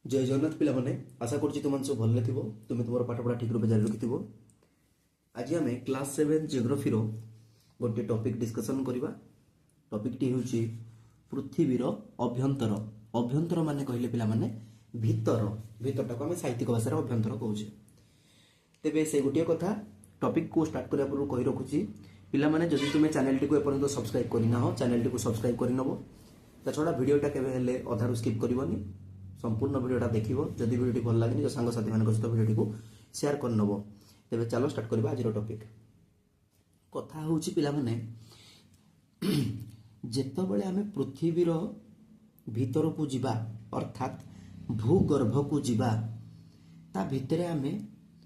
जय जगन्नाथ पिला माने आशा करछि तुम सब भले थिबो तुम तुम पाठ पढ़ा ठीक रूप जारी रखिथिबो। आज आम क्लास 7 जियोग्राफी रो गोटे टॉपिक डिस्कशन करबा। टॉपिक टी होछि पृथ्वीर अभ्यंतर। अभ्यंतर माने कहले पिला माने भीतर भीतरटा को आम साहित्यिक भाषा रे अभ्यंतर कहूछे। तेबे से गोटे कथा टॉपिक को स्टार्ट करिया पूर्व कहि रखुछि पिला माने जदि तुमे चैनल टी को एपर्यंत सब्सक्राइब करिना हो चैनल टी को सब्सक्राइब करि नबो। ता छोड़ा वीडियोटा केबे हेले अधारु स्किप करिवोनी संपूर्ण वीडियोटा देखिबो। जदि वीडियोटी भल लागनी जो सांग साथी मानक सहित वीडियोटी को शेयर कर नबो। तेबे चलो स्टार्ट करबा आज रो टॉपिक। कथा होछि पिला माने जेतो बेले आमे पृथ्वीर भीतर को जिबा अर्थात भूगर्भ को जिबा ता भितरे आमे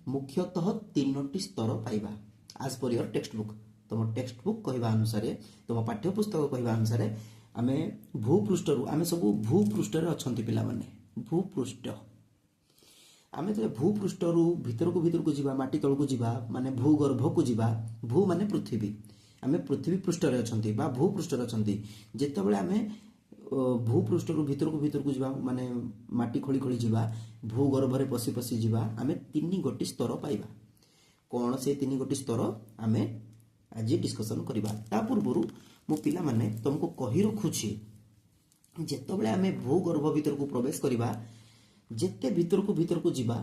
मुख्यतः तीनोटी स्तर पाइबा। आज पर योर टेक्स्ट बुक तुम टेक्स्ट बुक कहवा अनुसार तुम पाठ्य पुस्तक कहवा अनुसार आमे भूपृष्ठ रु आमे सब भूपृष्ठ रे अछंती पिला माने भूपृष्ठ आमे तो भूपृष्ठ रु भीतर को जिबा माटी तळ को जिबा माने भूगर्भ को जिबा। भू माने पृथ्वी आमे पृथ्वी पृष्ठ रे अछंती बा भूपृष्ठ रे अछंती। जेतो बेले आमे भूपृष्ठ रु भीतर को जिबा माने माटी खोली खोली जिबा भूगर्भ रे पसी पसी जिबा आमे तीन गोटी स्तर पाइबा। कोन से तीन गोटी स्तर आमे आज डिस्कशन करिबा। ता पूर्वरु मो पिला माने तुमको कहि रखुछि जेतो बेले आमे भूगर्भ भीतर को प्रवेश करिबा जेते भीतर को जिबा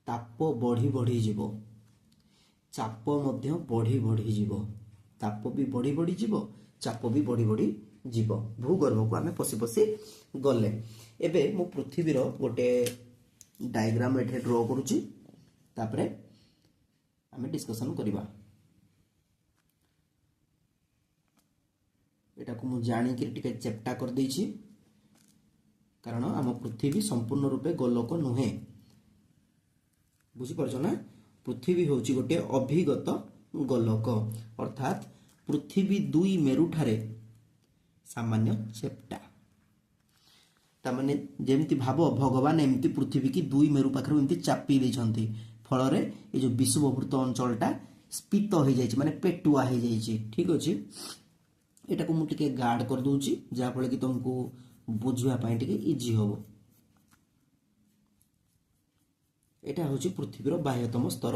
ताप बढ़ी बढ़ी जीवो चाप मध्य बढ़ी बढ़ी जीवो ताप भी बढ़ी बढ़ी जीवो चाप भी बढ़ी बढ़ी जीवो भूगर्भ को आमे पसी पसी गले। एबे मो पृथ्वीर गोटे डायग्राम एठे ड्रॉ करूची तापरे आमे डिस्कशन करिबा। एटा को मु जानि कि टिके चेप्टा कर देछि कारण आम पृथ्वी संपूर्ण रूपे गोलक नुहे। बुझी परछो ना पृथ्वी होची गोटे अभिगत गोलक अर्थात पृथ्वी दुई मेरु ठारे सामान्य चेप्टा। तामाने जेमति भाव भगवान एमति पृथ्वी की दुई मेरु पाखर एमति चापी देछंती फल रे ए जो विषुववृत्त अंचलटा स्पीत हो जाइछि माने पेटुआ हो जाइछि। ठीक अछि एटा को मु टिके गार्ड कर दोछि जा फले कि तुमको बुझिया पाई टिके इजी होबो। एटा होछि पृथ्वीर बाह्यतम स्तर।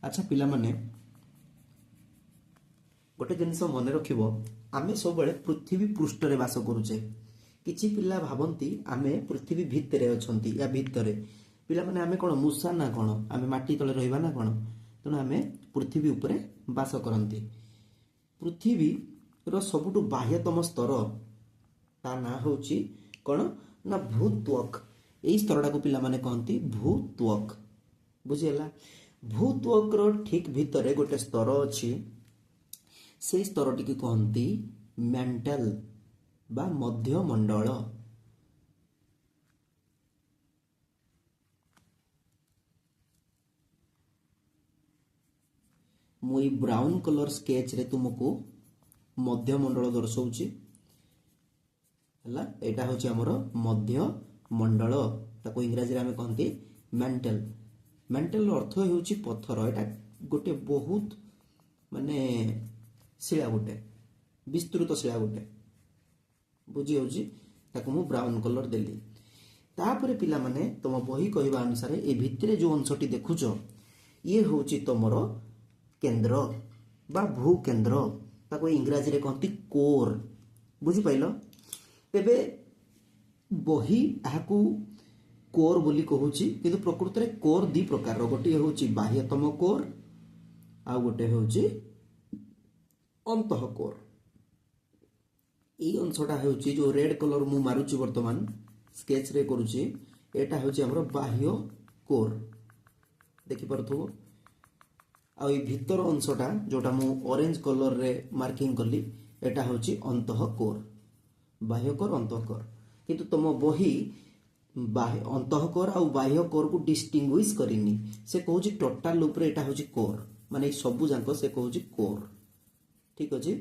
अच्छा पिला माने गोटे जिनस मन रखिबो आमे सब बेले पृथ्वी पृष्ठ रे वास करूचे। किछि पिला भाबंती आमे पृथ्वी भितरे अछंती या भितरे पिला माने आमे कोन मूसा ना कोन आमे माटी तळे रहइबा ना कोन तने आमे पृथ्वी ऊपर वास करंती। पृथ्वी रो सबुटु बाह्यतम स्तर ता ना होची कोन ना भूत्वक। एई स्तरडा को पिला माने कहंती भूत्वक। बुझियला भूत्वक रो ठीक भितरे गोटे स्तर अछि से स्तरटी की कहंती मेंटल बा मध्य मंडल। मुई ब्राउन कलर स्केच रे तुमको मध्य मंडल दर्शाउची हला। एटा होची हमर मध्य मंडल ताको इंग्रजी रे हमें कहंती मेंटल। मेंटल अर्थ होची पत्थर। एटा गोटे बहुत माने शिला गोटे विस्तृत शिला गोटे बुझी होची ताको मु ब्राउन कलर देली। तापरे पिला माने तुम बही कहबा अनुसार ए भितरे जो अंशटी देखुचो ये होची तमर केंद्र बा भू केंद्र ताको इंग्रजी रे कहंती कोर। बुझी पाइलो तेबे बही आकु कोर बोली कहूची किंतु प्रकृत रे कोर दी प्रकार रो गोटे होची बाह्यतम कोर आ गोटे होची अंतः कोर। ई अंशटा होची जो रेड कलर मु मारुची वर्तमान स्केच रे करूची एटा होची हमरो बाह्य कोर देखि परथु। आ ई भीतर अंशटा जोटा मु ऑरेंज कलर रे मार्किंग करली एटा होची अंतः कोर बाह्य कोर अंतः कोर। किंतु तुम बही बाह्य अंतः कोर आ बाह्य कोर को डिस्टिंग्विश करिनी से कहूची टोटल ऊपर एटा होची कोर माने सब जांको से कहूची कोर। ठीक अछि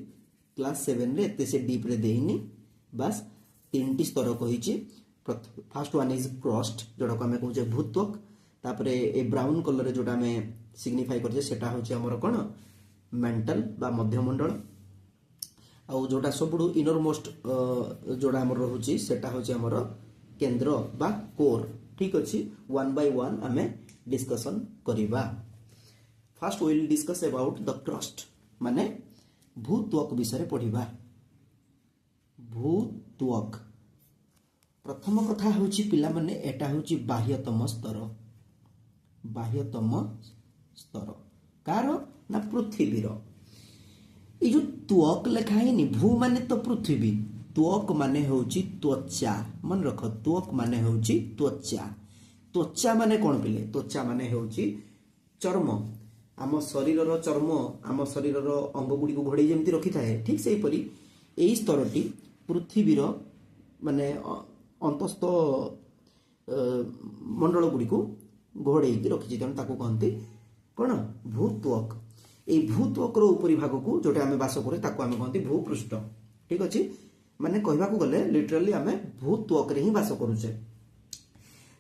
क्लास 7 रे एते से डीप रे देइनी बस तीनटी स्तर कहिची। फर्स्ट वन इज क्रस्ट जोटा को हमें कहूचे भूत्वक तापरे ए ब्राउन कलर रे जोटा में सिग्निफाई करजे सेटा होचे हमर कोन मेंटल बा मध्यमंडल आउ जोटा सबुठु इनरमोस्ट जोड़ा आमर रोचे सेटा होची आमर केंद्र बा कोर। ठीक अच्छे वन बाय वन आमे डिस्कशन करिबा। First we will discuss about the crust माने भूत्वक विषय पढ़िबा। भूत्वक प्रथम कथा होची पिला माने एटा होची बाह्यतम स्तर। बाह्यतम स्तर कार ना पृथ्वीर ये जो त्वक लेखा है भू माने तो पृथ्वी त्वक माने होची त्वचा मन रख त्वक माने होची त्वचा। त्वचा माने कौन पिले त्वचा माने होची चर्म आम शरीर चर्म आम शरीर अंग गुड़ी को घोड़े जमी रखी थाए ठीक से परी यही स्तरटी पृथ्वीर माने अंतस्थ मंडल गुड़ी को घोड़े रखी तेणु ताको कहते कौन भूत्वक। এই ভূত্বকর উপরি ভাগକୁ जोटा आम बास करे ताको आम कहते भूपृष्ठ। ठीक अच्छे माने कहवाक गले लिटराली आम भूत्वक रे ही बास करूचे।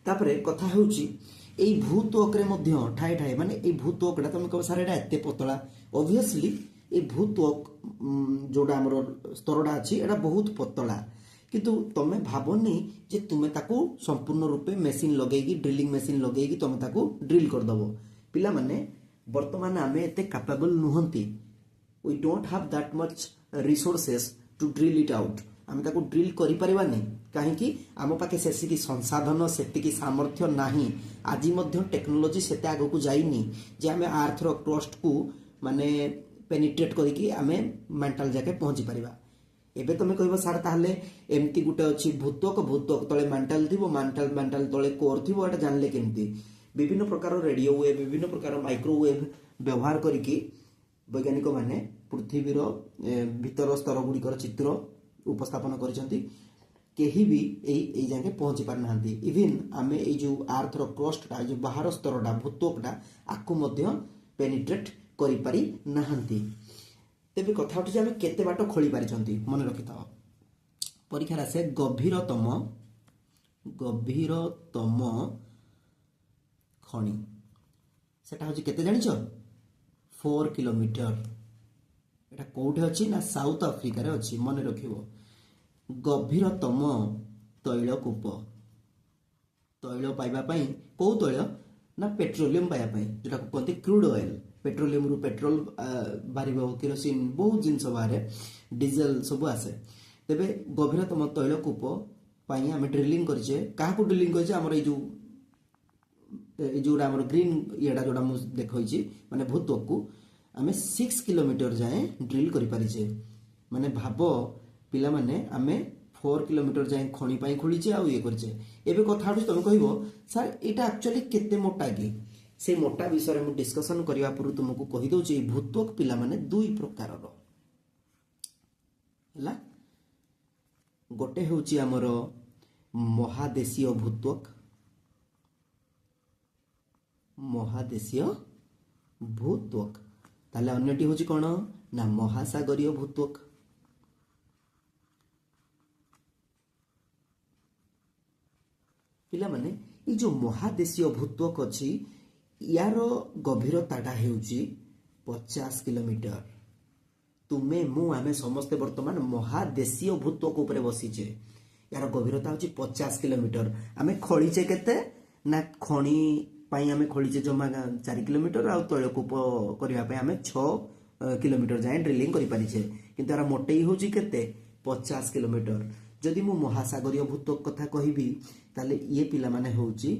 तापरे कथा होची এই ভূত্বকরে মধ্য ঠাই ঠাই মানে এই ভূত্বকটা তুমি কব সার এটা এতে পতলা অবভিয়াসলি এই ভূত্বক जोटा आमर स्तरटा अछि एटा बहुत पतला किंतु तमे भाबनी जे तुमे ताको संपूर्ण रूपे मेसिन लगेगी ड्रिलिंग मेसिन लगेगी तमे ताको ड्रिल कर दबो। पिला माने वर्तमान आमे एते कैपेबल नुहंती we don't have that much resources to drill it out आमे ताको ड्रिल करि परिबानी काहेकि आम पाखे सेतिकी संसाधन सेतिकी सामर्थ्य नाही। आज मध्य टेक्नोलोजी सेते आगो को जाइनी जे आमे अर्थ रो क्रस्ट को माने पेनिट्रेट करिकी आमे मेंटल जाके पहुंची परिबा। एबे तमे कहबो सार ताहले एमती गुटे अछि भूत्वक भूत्वक तळे मेंटल थिबो मेंटल मेंटल तळे कोर थिबो एटा जानले केमती। विभिन्न प्रकार रेडियो वेव विभिन्न प्रकार माइक्रोवेव व्यवहार करिकी वैज्ञानिक माने पृथ्वीर भीतर स्तर गुड़िकर चित्र उपस्थापन करिसंती केही भी एई जाके पहुंची पार नांती। इवन आमे ए जो अर्थ रो क्रस्टटा जो बाहर स्तरटा भूत्वकटा आकु मध्य पेनिट्रेट करि पारि नांती। तेबे कथा उठी आमे केते बाटो खोली पारिसंती मन रखिथाओ परीक्षा से गभीरतम खणी सेटा होची केते जानिछ 4 किलोमीटर। एटा कोठे अछि ना साउथ अफ्रीका रे अछि मन रखिबो। गभीरतम तैलकूप तैल पाइबा पई को तैल ना पेट्रोलियम पाइबा पई जेटा कहते क्रूड ऑयल पेट्रोलियम रु पेट्रोल बारिबो केरोसिन बहुत जिंस बारे डीजल सब आसे। तेबे गभीरतम तैलकूप पई हम ड्रिलिंग करछे काहा को ड्रिलिंग करछे हमर ए जोड़ा हमर ग्रीन येडा जोड़ा मु देखैछि माने भूत्वक को आमे 6 किलोमीटर जाए ड्रिल करि परिछे। माने भाबो पिला माने आमे 4 किलोमीटर जाए खणी पाई खोलिछे आ ये करछे। एबे कथा हटु तुम कहबो सर एटा एक्चुअली केते मोटा की से मोटा विषय मु डिस्कशन करिवा पुरु तुमको कहि दउ जे भूत्वक पिला माने दुई प्रकार रो हला गोटे होची हमर महादेशीय भूत्वक महादेशीय भूत्वक ताले अन्यटी होची कोन ना महासागरीय भूत्वक। पिला माने ई जो महादेशीय भूत्वक अछि यार गभीरताटा हेउची 50 किलोमीटर। तुमे मु आमे समस्त वर्तमान महादेशीय भूत्वक ऊपर बसीचे यार गभीरता होची 50 किलोमीटर। आमे खळीचे केते ना खणी पाई आमे खळीचे जमा 4 किलोमीटर आ तैलकूप करिया पे आमे 6 किलोमीटर जाए ड्रिलिंग करि परिछे किंतु यार मोटेई होची केते 50 किलोमीटर। जदि मु महासागरीय भूत्वक कथा कहिबी ताले ये पिला माने होची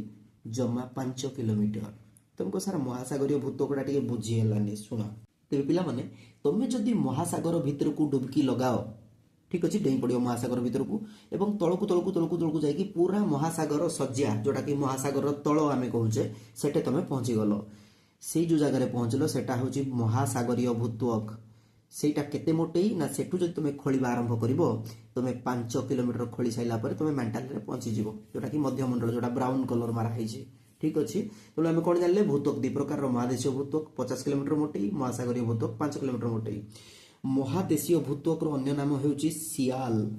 जमा 5 किलोमीटर। तुमको सारा महासागरीय भूत्वकटा टिके बुझी हेलानी सुना। तेबे पिला माने तमे जदि महासागर भीतर को डुबकी लगाओ ठीक अच्छे डेई पड़ो महासागर भीतर को एवं तलकू तलकू तलकू तलकू जाकि पूरा महासागर सज्जा जोटा कि महासागर तल आमे कहूचे सेटे तमे पहुंची गलो से जो जगह पहुंचलो सेटा होची महासागरीय भूत्वक। सेटा केते मोटेई ना सेठू जदि तुमे खोलिबा आरंभ करिवो तुमे 5 किलोमीटर खोली साइला पर तुमे मेंटल रे पहुंची जिवो जोटा कि मध्यमंडल जोटा ब्राउन कलर मारा हैछि ठीक अच्छे। तो आम कौन जानले भूत्वक दि प्रकार महादेशीय भूत्वक 50 किलोमीटर मोटेई महासागरीय भूत्वक 5 किलोमीटर मोटेई। महादेशीय भूत्वक अन्य नाम होउची सियाल।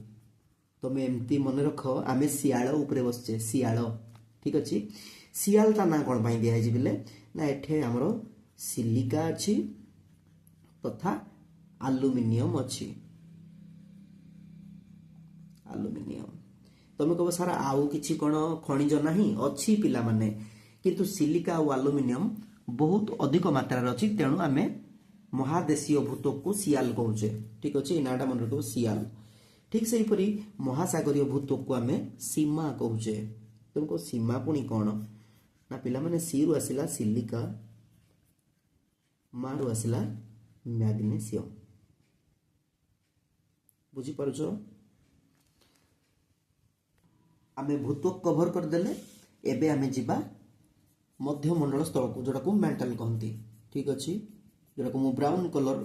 तुम एमती मन रख आमे सियाल ऊपर बसचे सियाल ठीक अच्छे। सियाल ता ना कौन पाई दिया है बिले ना एठे हमरो सिलिका अच्छी ତଥା ଆଲୁମିନିୟମ ଅଛି। ଆଲୁମିନିୟମ ତମେ କହିବ ସାର୍ ଆଉ କିଛି କ'ଣ ଖଣିଜ ନାହିଁ? ଅଛି ପିଲାମାନେ, କିନ୍ତୁ ସିଲିକା ଆଉ ଆଲୁମିନିୟମ ବହୁତ ଅଧିକ ମାତ୍ରାରେ ଅଛି। ତେଣୁ ଆମେ ମହାଦେଶୀୟ ଭୂତକକୁ ସିଆଲ କହୁଛେ। ଠିକ ଅଛି, ଏ ନାଁଟା ମନେ ରଖିବ, ସିଆଲ। ଠିକ ସେହିପରି ମହାସାଗରୀୟ ଭୂତକକୁ ଆମେ ସୀମା କହୁଛେ। ତୁମକୁ ସୀମା ପୁଣି କ'ଣ ନା ପିଲାମାନେ, ସିରୁ ଆସିଲା ସିଲିକା, ମାରୁ ଆସିଲା ମ୍ୟାଗ୍ନେସିୟମ। ବୁଝିପାରୁଛ? ଆମେ ଭୂତକ କଭର କରିଦେଲେ। ଏବେ ଆମେ ଯିବା ମଧ୍ୟମଣ୍ଡଳ ସ୍ଥଳକୁ, ଯୋଉଟାକୁ ମେଣ୍ଟାଲ କହନ୍ତି। ଠିକ ଅଛି, ଯୋଉଟାକୁ ମୁଁ ବ୍ରାଉନ କଲର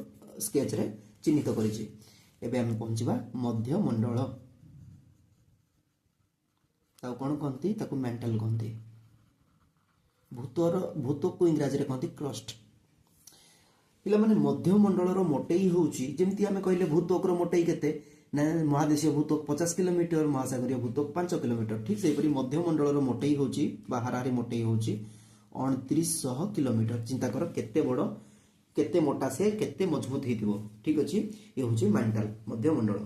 ସ୍କେଚରେ ଚିହ୍ନିତ କରିଛି। ଏବେ ଆମେ ପହଞ୍ଚିବା ମଧ୍ୟମଣ୍ଡଳ। ତାକୁ କ'ଣ କହନ୍ତି? ତାକୁ ମେଣ୍ଟାଲ କହନ୍ତି। ଭୂତକକୁ ଇଂରାଜୀରେ କହନ୍ତି କ୍ରଷ୍ଟ। ପିଲାମାନେ ମଧ୍ୟମଣ୍ଡଳର ମୋଟେଇ ହେଉଛି, ଯେମିତି ଆମେ କହିଲେ ଭୂତକର ମୋଟେଇ କେତେ ନା ମହାଦେଶୀୟ ଭୂତକ 50 କିଲୋମିଟର, ମହାସାଗରୀୟ ଭୂତକ 5 କିଲୋମିଟର। ଠିକ ସେହିପରି ମଧ୍ୟମଣ୍ଡଳର ମୋଟେଇ ହେଉଛି ବା ହାରାହାରି ମୋଟେଇ ହେଉଛି 2900 କିଲୋମିଟର। ଚିନ୍ତା କର କେତେ ବଡ଼, କେତେ ମୋଟା ସେ, କେତେ ମଜବୁତ ହେଇଥିବ। ଠିକ ଅଛି, ଏ ହେଉଛି ମେଣ୍ଟାଲ ମଧ୍ୟମଣ୍ଡଳ।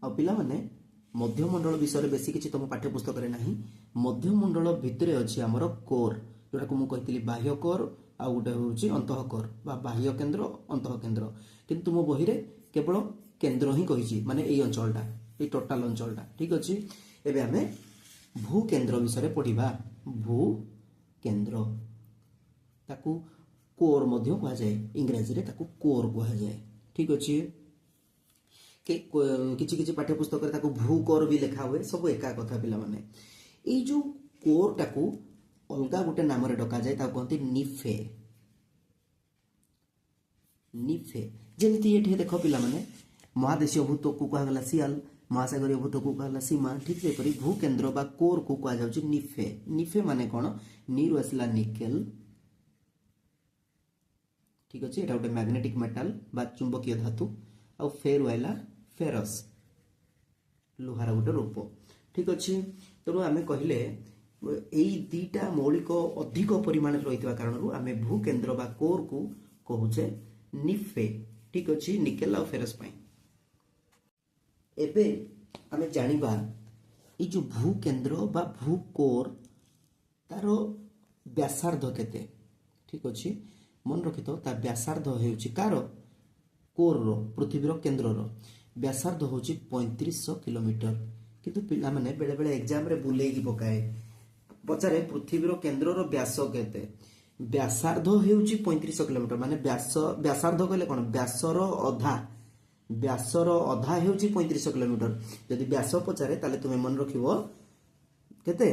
ଆଉ ପିଲାମାନେ ମଧ୍ୟମଣ୍ଡଳ ବିଷୟରେ ବେଶୀ କିଛି ତମ ପାଠ୍ୟପୁସ୍ତକରେ ନାହିଁ। ମଧ୍ୟମଣ୍ଡଳ ଭିତରେ ଅଛି ଆମର କୋର, ଯୋଉଟାକୁ ମୁଁ କହିଥିଲି ବାହ୍ୟ କୋର, ଆଉ ଗୋଟେ ହେଉଛି ଅନ୍ତଃ କୋର ବା ବାହ୍ୟ କେନ୍ଦ୍ର, ଅନ୍ତଃ କେନ୍ଦ୍ର। କିନ୍ତୁ ତୁମ ବହିରେ କେବଳ କେନ୍ଦ୍ର ହିଁ କହିଛି, ମାନେ ଏଇ ଅଞ୍ଚଳଟା, ଏଇ ଟୋଟାଲ ଅଞ୍ଚଳଟା। ଠିକ ଅଛି, ଏବେ ଆମେ ଭୂକେନ୍ଦ୍ର ବିଷୟରେ ପଢିବା। ଭୂକେନ୍ଦ୍ର ତାକୁ କୋର ମଧ୍ୟ କୁହାଯାଏ, ଇଂରାଜୀରେ ତାକୁ କୋର କୁହାଯାଏ। ଠିକ ଅଛି, କିଛି କିଛି ପାଠ୍ୟପୁସ୍ତକରେ ତାକୁ ଭୂକୋର ବି ଲେଖା ହୁଏ। ସବୁ ଏକା କଥା ପିଲାମାନେ। ଏଇ ଯୋଉ କୋରଟାକୁ ଅଲଗା ଗୋଟେ ନାମରେ ଡକାଯାଏ, ତାକୁ କହନ୍ତି ନିଫେ। ନିଫେ ଯେମିତି ଏଠି ଦେଖ ପିଲାମାନେ, ମହାଦେଶୀୟ ଭୂତକକୁ କୁହାଗଲା ସିଆଲ, ମହାସାଗରୀୟ ଭୂତକକୁ କୁହାଗଲା ସୀମା। ଠିକ ସେହିପରି ଭୂକେନ୍ଦ୍ର ବା କୋରକୁ କୁହାଯାଉଛି ନିଫେ। ନିଫେ ମାନେ କ'ଣ? ନିରୁ ଆସିଲା ନିକେଲ। ଠିକ ଅଛି, ଏଟା ଗୋଟେ ମ୍ୟାଗ୍ନେଟିକ ମେଟାଲ ବା ଚୁମ୍ବକୀୟ ଧାତୁ। ଆଉ ଫେରୁ ଆଇଲା ଫେରସ, ଲୁହାର ଗୋଟେ ରୂପ। ଠିକ ଅଛି, ତେଣୁ ଆମେ କହିଲେ ଏଇ ଦିଟା ମୌଳିକ ଅଧିକ ପରିମାଣରେ ରହିଥିବା କାରଣରୁ ଆମେ ଭୂକେନ୍ଦ୍ର ବା କୋରକୁ କହୁଛେ ନିଫେ। ଠିକ ଅଛି, ନିକେଲ ଆଉ ଫେରସ ପାଇଁ। ଏବେ ଆମେ ଜାଣିବା ଏଇ ଯୋଉ ଭୂକେନ୍ଦ୍ର ବା ଭୂକୋର, ତାର ବ୍ୟାସାର୍ଦ୍ଧ କେତେ। ଠିକ ଅଛି, ମନେ ରଖିଥାଅ, ତା ବ୍ୟାସାର୍ଦ୍ଧ ହେଉଛି କାର? କୋରର, ପୃଥିବୀର କେନ୍ଦ୍ରର ବ୍ୟାସାର୍ଦ୍ଧ ହେଉଛି 3500 କିଲୋମିଟର। କିନ୍ତୁ ପିଲାମାନେ ବେଳେବେଳେ ଏକ୍ଜାମରେ ବୁଲେଇକି ପଚାରେ ପୃଥିବୀର କେନ୍ଦ୍ରର ବ୍ୟାସ କେତେ। ବ୍ୟାସାର୍ଦ୍ଧ ହେଉଛି 3500 କିଲୋମିଟର, ମାନେ ବ୍ୟାସାର୍ଦ୍ଧ କହିଲେ କ'ଣ? ବ୍ୟାସର ଅଧା। ବ୍ୟାସର ଅଧା ହେଉଛି 3500 କିଲୋମିଟର। ଯଦି ବ୍ୟାସ ପଚାରେ ତାହେଲେ ତୁମେ ମନେ ରଖିବ କେତେ?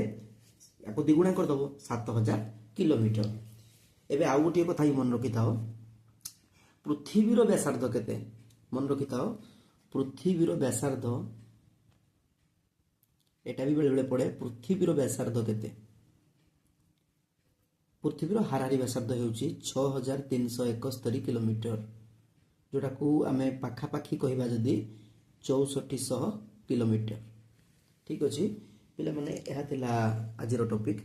ୟାକୁ ଦ୍ୱିଗୁଣା କରିଦେବ, 7000 କିଲୋମିଟର। ଏବେ ଆଉ ଗୋଟିଏ କଥା ହିଁ ମନେ ରଖିଥାଅ, ପୃଥିବୀର ବ୍ୟାସାର୍ଦ୍ଧ କେତେ? ମନେ ରଖିଥାଅ, ପୃଥିବୀର ବ୍ୟାସାର୍ଦ୍ଧ, ଏଟା ବି ବେଳେବେଳେ ପଡ଼େ, ପୃଥିବୀର ବ୍ୟାସାର୍ଦ୍ଧ କେତେ? ପୃଥିବୀର ହାରାହାରି ବ୍ୟାସାର୍ଦ୍ଧ ହେଉଛି 6371 କିଲୋମିଟର, ଯୋଉଟାକୁ ଆମେ ପାଖାପାଖି କହିବା ଯଦି 6400 କିଲୋମିଟର। ଠିକ ଅଛି ପିଲାମାନେ, ଏହା ଥିଲା ଆଜିର ଟପିକ।